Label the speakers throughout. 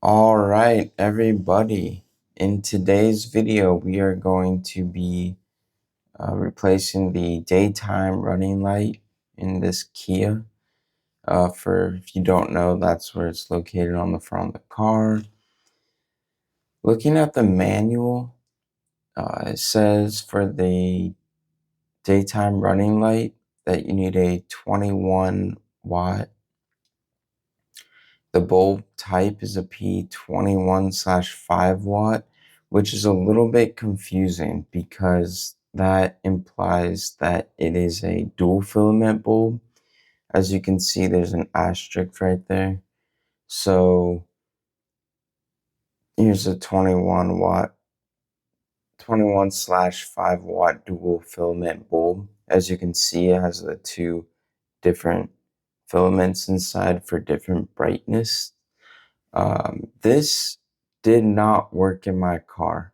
Speaker 1: All right, everybody. In today's video, we are going to be replacing the daytime running light in this Kia. If you don't know, that's where it's located on the front of the car. Looking at the manual, it says for the daytime running light that you need a 21 watt. The bulb type is a P21/5 watt, which is a little bit confusing because that implies that it is a dual filament bulb. As you can see, there's an asterisk right there. So here's a 21/5 watt dual filament bulb. As you can see, it has the two different filaments inside for different brightness. This did not work in my car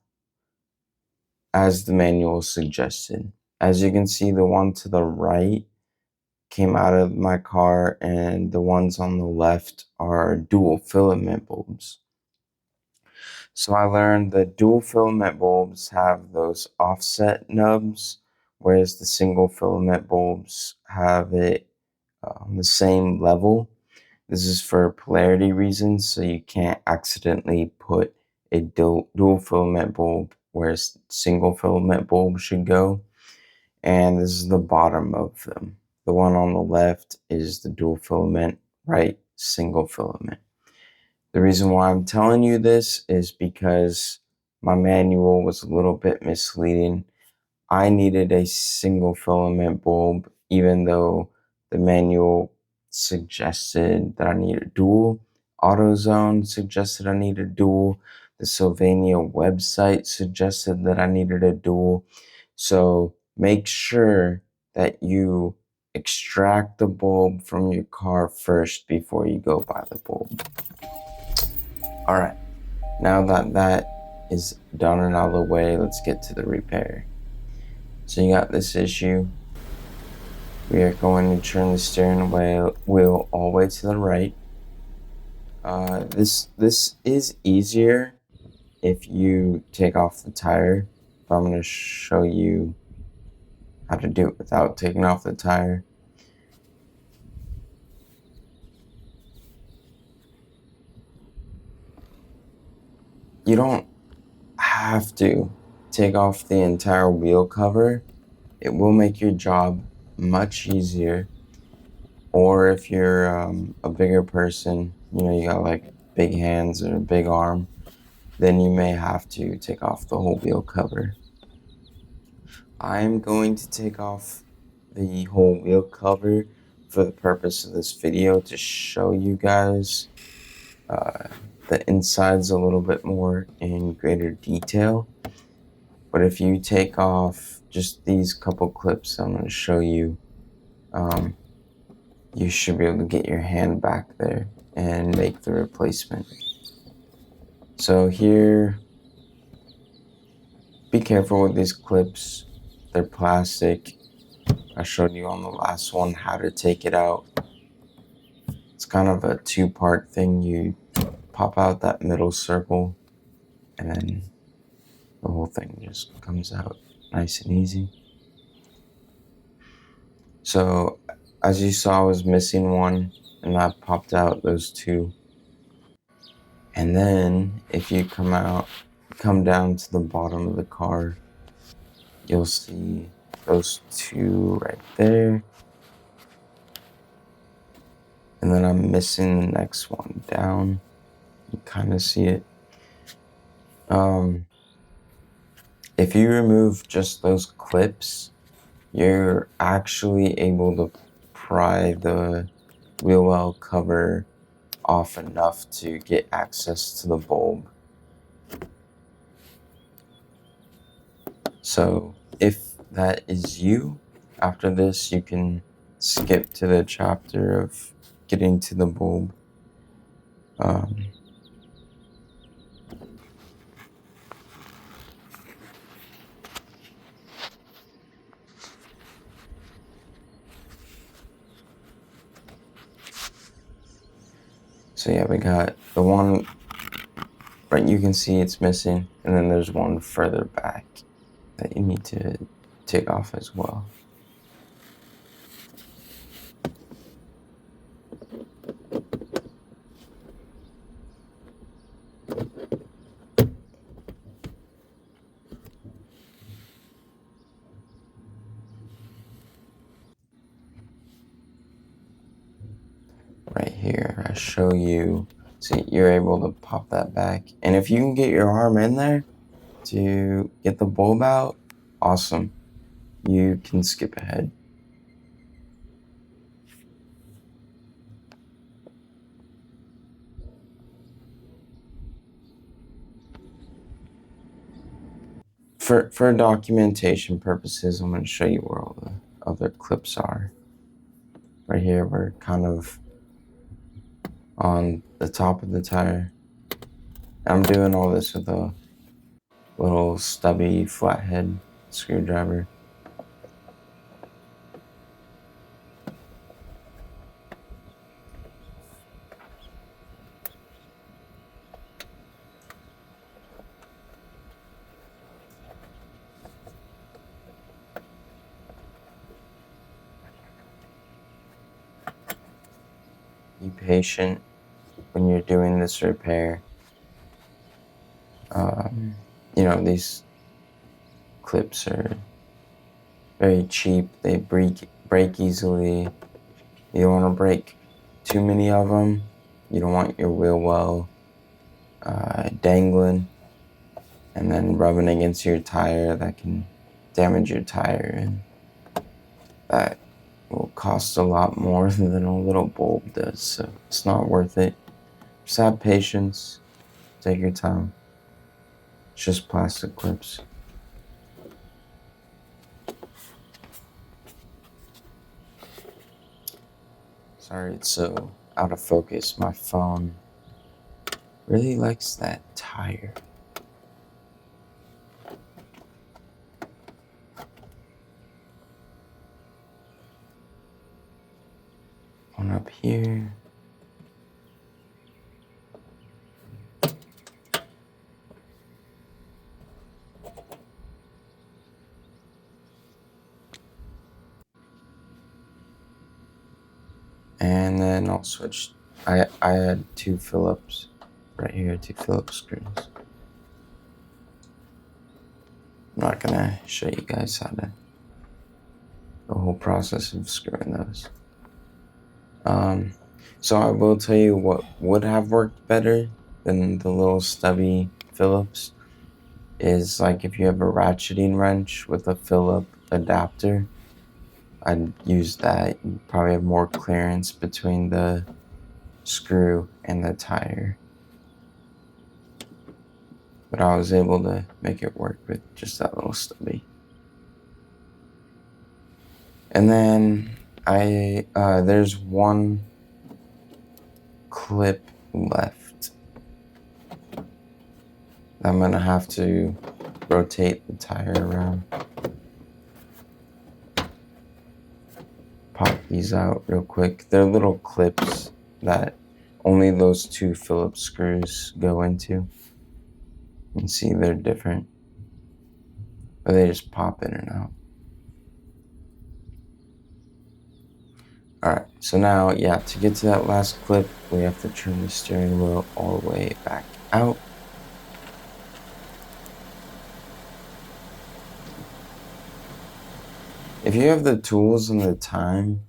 Speaker 1: as the manual suggested. As you can see, the one to the right came out of my car and the ones on the left are dual filament bulbs. So I learned that dual filament bulbs have those offset nubs, whereas the single filament bulbs have it on the same level. This is for polarity reasons, so you can't accidentally put a dual filament bulb where a single filament bulb should go. And this is the bottom of them. The one on the left is the dual filament, right, single filament. The reason why I'm telling you this is because my manual was a little bit misleading. I needed a single filament bulb, even though the manual suggested that I need a dual. AutoZone suggested I need a dual. The Sylvania website suggested that I needed a dual. So make sure that you extract the bulb from your car first before you go buy the bulb. All right, now that that is done and out of the way, let's get to the repair. So you got this issue. We are going to turn the steering wheel all the way to the right. This is easier if you take off the tire. But I'm going to show you how to do it without taking off the tire. You don't have to take off the entire wheel cover. It will make your job much easier. Or if you're a bigger person, you got like big hands or a big arm, then you may have to take off the whole wheel cover. I'm going to take off the whole wheel cover for the purpose of this video to show you guys the insides a little bit more in greater detail. But if you take off just these couple clips I'm going to show you, you should be able to get your hand back there and make the replacement. So here, be careful with these clips. They're plastic. I showed you on the last one how to take it out. It's kind of a two-part thing. You pop out that middle circle and then the whole thing just comes out nice and easy. So as you saw, I was missing one and I popped out those two. And then if you come down to the bottom of the car, you'll see those two right there. And then I'm missing the next one down. You kind of see it. If you remove just those clips, you're actually able to pry the wheel well cover off enough to get access to the bulb. So if that is you, after this you can skip to the chapter of getting to the bulb. So yeah, we got the one But you can see it's missing, and then there's one further back that you need to take off as well. Right here, I show you, see, you're able to pop that back. And if you can get your arm in there to get the bulb out, awesome. You can skip ahead. For documentation purposes, I'm going to show you where all the other clips are. Right here, we're kind of on the top of the tire. I'm doing all this with a little stubby flathead screwdriver. Be patient when you're doing this repair. You know, these clips are very cheap. They break easily. You don't want to break too many of them. You don't want your wheel well dangling and then rubbing against your tire. That can damage your tire, and that will cost a lot more than a little bulb does, so it's not worth it. Just have patience. Take your time. It's just plastic clips. Sorry it's so out of focus. My phone really likes that tire. One up here. And then I'll switch. I had two Phillips right here, two Phillips screws. I'm not gonna show you guys how to, the whole process of screwing those. So I will tell you what would have worked better than the little stubby Phillips is, like, if you have a ratcheting wrench with a Phillip adapter, I'd use that. You probably have more clearance between the screw and the tire. But I was able to make it work with just that little stubby. And then there's one clip left. I'm gonna have to rotate the tire around. Pop these out real quick. They're little clips that only those two Phillips screws go into. You can see they're different, but they just pop in and out. Alright, so now, yeah, to get to that last clip, we have to turn the steering wheel all the way back out. If you have the tools and the time,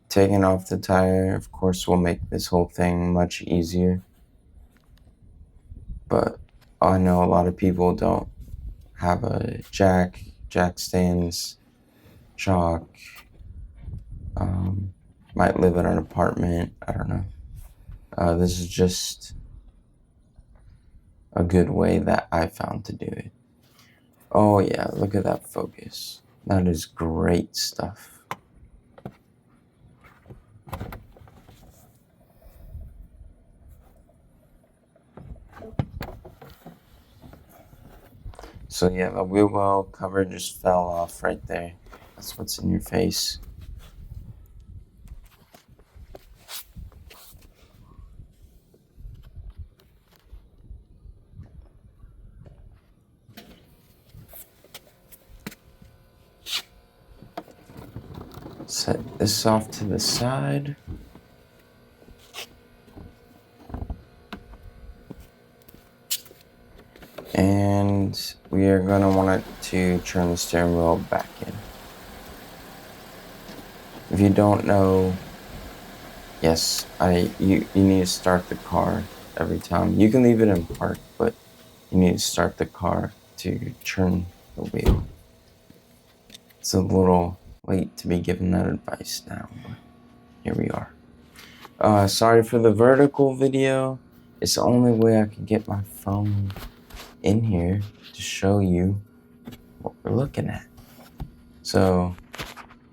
Speaker 1: taking off the tire, of course, will make this whole thing much easier. But I know a lot of people don't have a jack stands, chalk, might live in an apartment, I don't know. This is just a good way that I found to do it. Oh yeah, look at that focus. That is great stuff. So yeah, the wheel well cover just fell off right there. That's what's in your face. Set this off to the side. And we are going to want it to turn the steering wheel back in. If you don't know, yes, you need to start the car every time. You can leave it in park, but you need to start the car to turn the wheel. It's a little late to be given that advice now, but here we are. Sorry for the vertical video. It's the only way I could get my phone in here to show you what we're looking at. So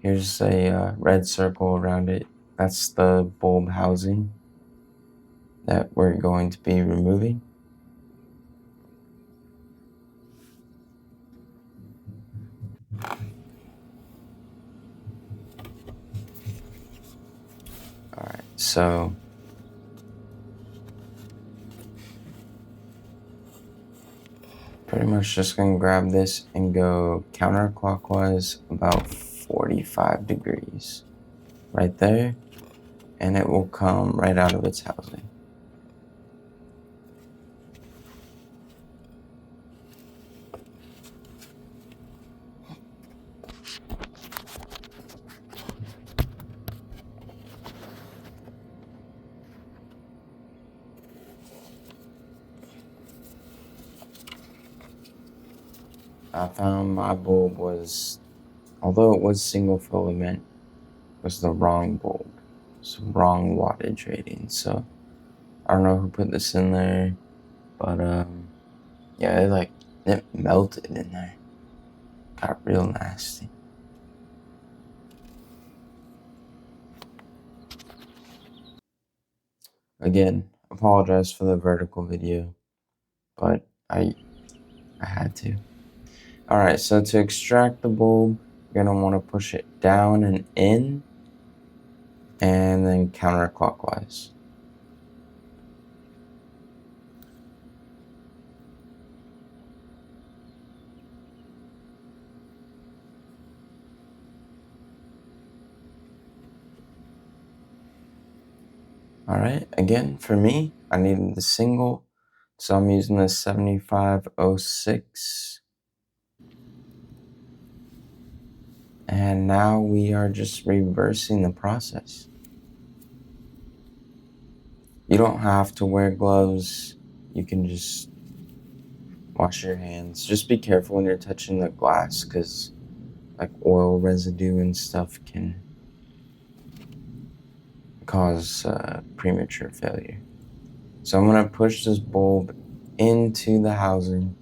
Speaker 1: here's a red circle around it. That's the bulb housing that we're going to be removing. Alright, so pretty much just gonna grab this and go counterclockwise about 45 degrees. Right there. And it will come right out of its housing. I found my bulb was, although it was single filament, was the wrong bulb. It's wrong wattage rating. So I don't know who put this in there, but yeah, it melted in there. Got real nasty. Again, apologize for the vertical video, but I had to. Alright, so to extract the bulb, you're gonna want to push it down and in, and then counterclockwise. Alright, again, for me, I needed the single, so I'm using the 7506. And now we are just reversing the process. You don't have to wear gloves. You can just wash your hands. Just be careful when you're touching the glass, because like oil residue and stuff can cause premature failure. So I'm gonna push this bulb into the housing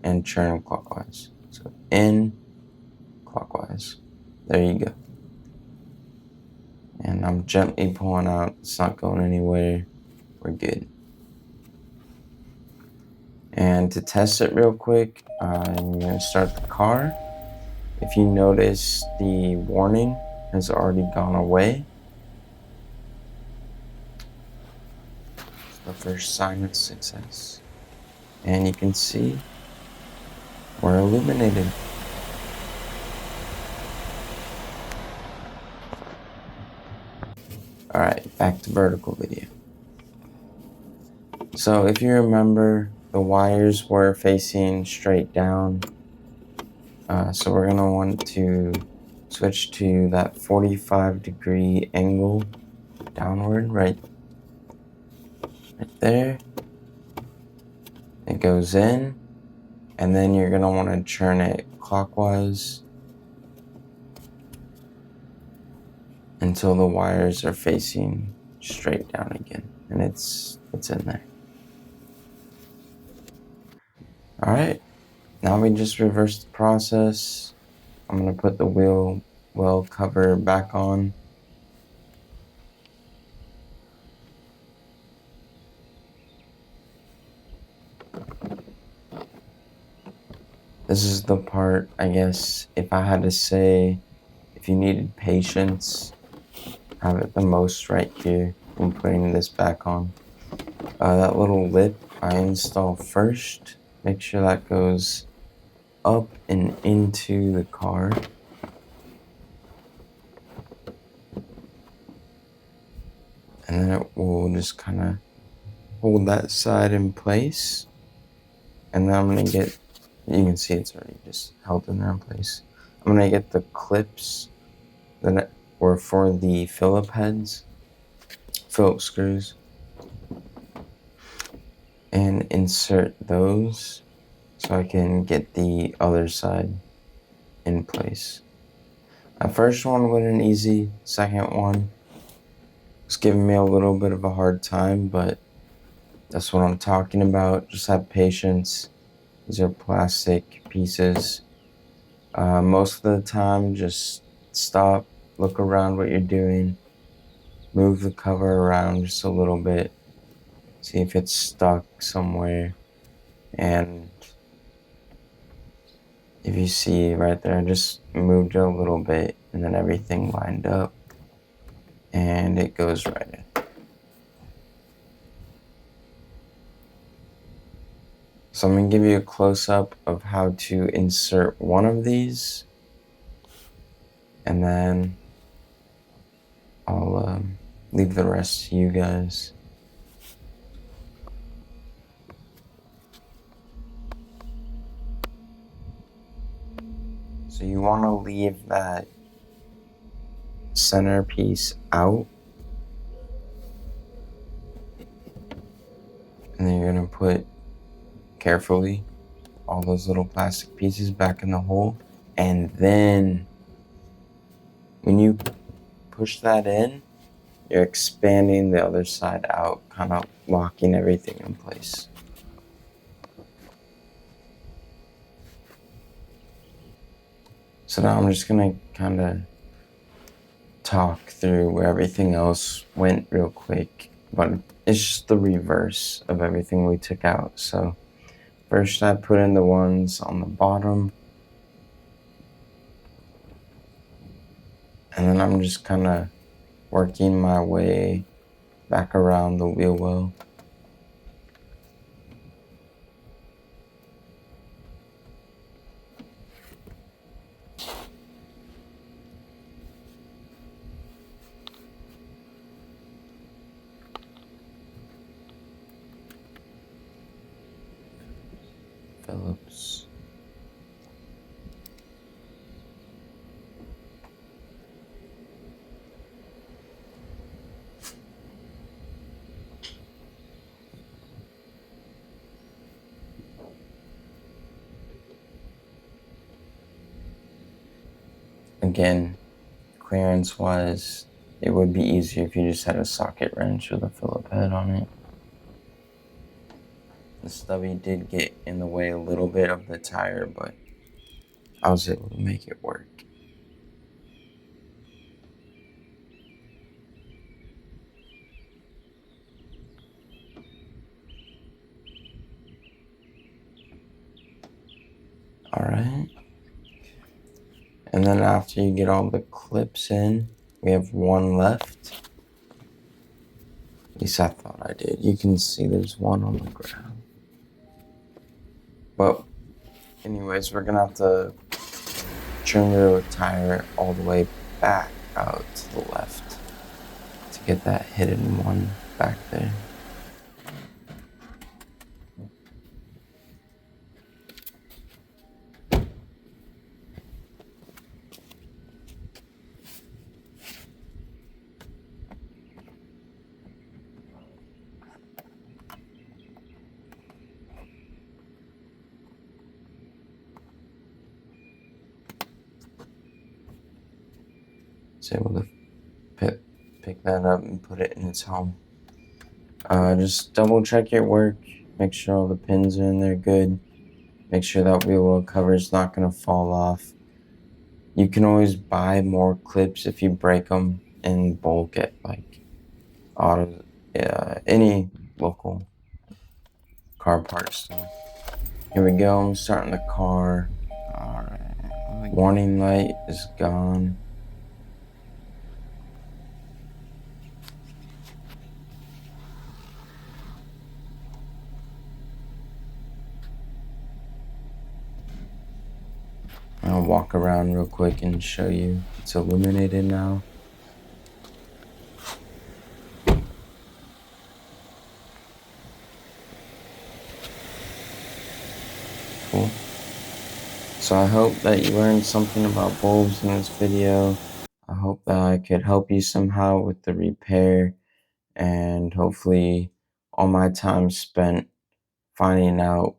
Speaker 1: and turn clockwise. So in, clockwise. There you go. And I'm gently pulling out. It's not going anywhere. We're good. And to test it real quick, I'm gonna start the car. If you notice, the warning has already gone away. The first sign of success. And you can see we're illuminated. Alright, back to vertical video. So if you remember, the wires were facing straight down. So we're gonna want to switch to that 45-degree angle downward, right there. It goes in, and then you're gonna want to turn it clockwise until the wires are facing straight down again, and it's in there. All right, now we just reverse the process. I'm gonna put the wheel well cover back on. This is the part, I guess, if I had to say, if you needed patience, have it the most right here when putting this back on. That little lip I install first. Make sure that goes up and into the car. And then it will just kind of hold that side in place. And then I'm going to get, you can see it's already just held in there in place. I'm going to get the clips that were for the Phillip heads, Phillip screws, and insert those so I can get the other side in place. The first one wasn't easy. Second one was giving me a little bit of a hard time, but that's what I'm talking about. Just have patience. These are plastic pieces. Most of the time, just stop, look around what you're doing, move the cover around just a little bit, see if it's stuck somewhere, and if you see right there, I just moved it a little bit, and then everything lined up, and it goes right in. So I'm going to give you a close-up of how to insert one of these, and then I'll leave the rest to you guys. So you want to leave that centerpiece out, and then you're going to put carefully all those little plastic pieces back in the hole, and then when you push that in, you're expanding the other side out, kind of locking everything in place. So now I'm just gonna kind of talk through where everything else went real quick, but it's just the reverse of everything we took out. So first I put in the ones on the bottom, and then I'm just kind of working my way back around the wheel well. Phillips. Again, clearance wise, it would be easier if you just had a socket wrench with a Phillip head on it. The stubby did get in the way a little bit of the tire, but I was able to make it work. Alright. And then after you get all the clips in, we have one left. At least I thought I did. You can see there's one on the ground. But anyways, we're gonna have to turn the tire all the way back out to the left to get that hidden one back there. It's able to pick that up and put it in its home. Just double check your work, make sure all the pins are in there good, make sure that wheel well cover is not going to fall off. You can always buy more clips if you break them in bulk at like any local car parts store. Here we go, I'm starting the car. Alright, warning light is gone. I'll walk around real quick and show you. It's illuminated now. useful. So I hope that you learned something about bulbs in this video. I hope that I could help you somehow with the repair, and hopefully all my time spent finding out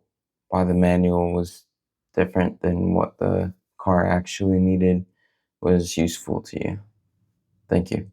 Speaker 1: why the manual was different than what the car actually needed was useful to you. Thank you.